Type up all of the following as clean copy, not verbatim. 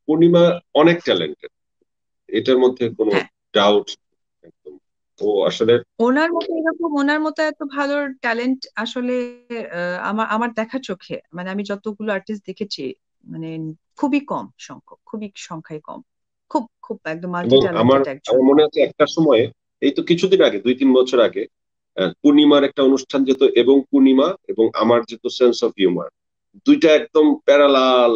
পূর্ণিমা অনেক ট্যালেন্টেড, এটার মধ্যে কোনো হ্যাঁ, ডাউট একদম। ও আসলে ওনার মতো এত ভালো ট্যালেন্ট আসলে আমার আমার দেখা চোখে, মানে আমি যতগুলো আর্টিস্ট দেখেছি, মানে খুবই কম সংখ্যক, খুবই সংখ্যায় কম। খুব খুব একদম মাল্টি এবং আমার ট্যালেন্টেড একজন। আমার মনে আছে একটা সময়ে, এই তো কিছুদিন আগে 2-3 বছর আগে, পূর্ণিমার একটা অনুষ্ঠান যেত, এবং পূর্ণিমা এবং আমার যেত সেন্স অফ হিউমার, দুইটা একদম প্যারালাল,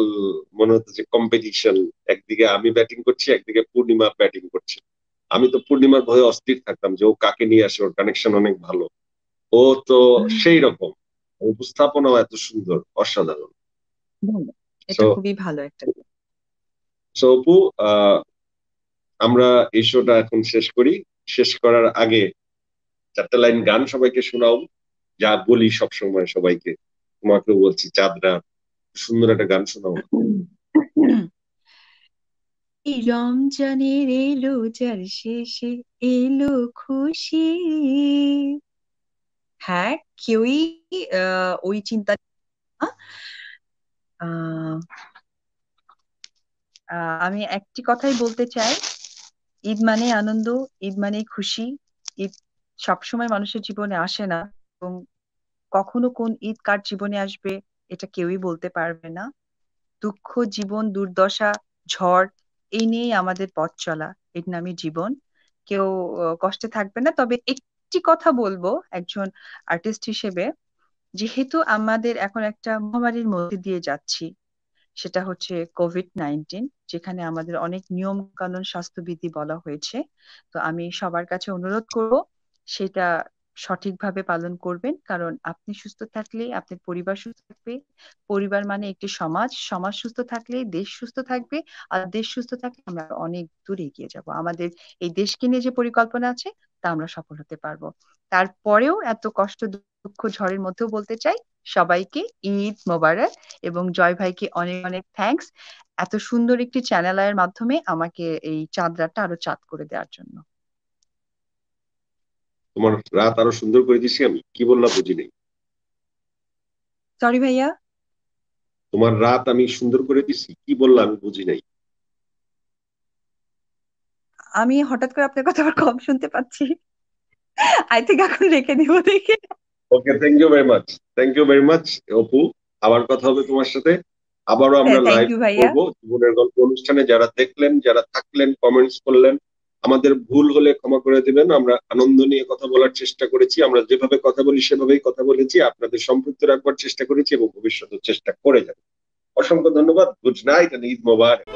মনে হতো যে কম্পিটিশন। একদিকে আমি ব্যাটিং করছি, একদিকে পূর্ণিমা ব্যাটিং করছে। আমি তো পূর্ণিমার ভয়ে অস্থির থাকতাম যে ও কাকে নিয়ে আসে, ওর কানেকশন অনেক ভালো। ও তো সেই রকম, উপস্থাপনাও এত সুন্দর, অসাধারণ। ভালো। সো এটা খুবই ভালো একটা। সো অপু, আহ, আমরা এই শোটা এখন শেষ করি। শেষ করার আগে 4টা লাইন গান সবাইকে শোনাও, যা বলি সব সময় সবাইকে। তোমাকেও বলছি, চাঁদরা, সুন্দর একটা গান শোনাও না। এই রমজানের এলো যার শেষে এলো খুশি। হ্যাঁ, কেউই ওই চিন্তা না। আহ, আমি একটি কথাই বলতে চাই, ঈদ মানে আনন্দ, ঈদ মানে খুশি। ঈদ সবসময় মানুষের জীবনে আসে না, এবং কখনো কোন ঈদ কার জীবনে আসবে এটা কেউই বলতে পারবে না। দুঃখ, জীবন, দুর্দশা, ঝড়, এই নিয়েই আমাদের পথ চলা, এর নামই জীবন। কেউ কষ্টে থাকবে না। তবে একটি কথা বলবো একজন আর্টিস্ট হিসেবে, যেহেতু আমাদের এখন একটা মহামারীর মধ্যে দিয়ে যাচ্ছি, সেটা হচ্ছে কোভিড-19, যেখানে আমাদের অনেক নিয়ম কানুন, স্বাস্থ্যবিধি বলা হয়েছে। তো আমি সবার কাছে অনুরোধ করব সেটা সঠিকভাবে পালন করবেন, কারণ আপনি সুস্থ থাকলে আপনার পরিবার সুস্থ থাকবে। পরিবার মানে একটি সমাজ, সমাজ সুস্থ থাকলে দেশ সুস্থ থাকবে। আর দেশ সুস্থ থাকলে আমরা অনেক দূর এগিয়ে যাব। আমাদের এই দেশকে নিয়ে যে পরিকল্পনা আছে তা আমরা সফল হতে পারবো। তারপরেও এত কষ্ট, দুঃখ, ঝড়ের মধ্যেও বলতে চাই সবাইকে ঈদ মোবারক, এবং জয় ভাইকে অনেক অনেক থ্যাঙ্কস এত সুন্দর একটি চ্যানেল এর মাধ্যমে আমাকে এই চাঁদ রাতটা আরো চাঁদ করে দেওয়ার জন্য। তোমার রাত আরো সুন্দর করে দিছি আমি, কি বললাম বুঝি নাই। সরি ভাইয়া, তোমার রাত আমি সুন্দর করে দিছি, কি বললাম আমি বুঝি নাই। আমি হঠাৎ করে আপনার কথা আবার কম শুনতে পাচ্ছি। আই থিঙ্ক এখন রেখে দিব দেখে। Okay, thank you very much. Thank you very much Apu. আবার কথা হবে তোমার সাথে। আবারও হ্যাঁ, আমরা থ্যাংক লাইভ ইউ ভাইয়া। করবো জীবনের গল্প অনুষ্ঠানে। যারা দেখলেন, যারা থাকলেন, কমেন্টস করলেন, আমাদের ভুল হলে ক্ষমা করে দিবেন। আমরা আনন্দ নিয়ে কথা বলার চেষ্টা করেছি, আমরা যেভাবে কথা বলি সেভাবেই কথা বলেছি, আপনাদের সম্পৃক্ত রাখবার চেষ্টা করেছি এবং ভবিষ্যতে চেষ্টা করে যাব। অসংখ্য ধন্যবাদ। Good night and Eid Mobarak.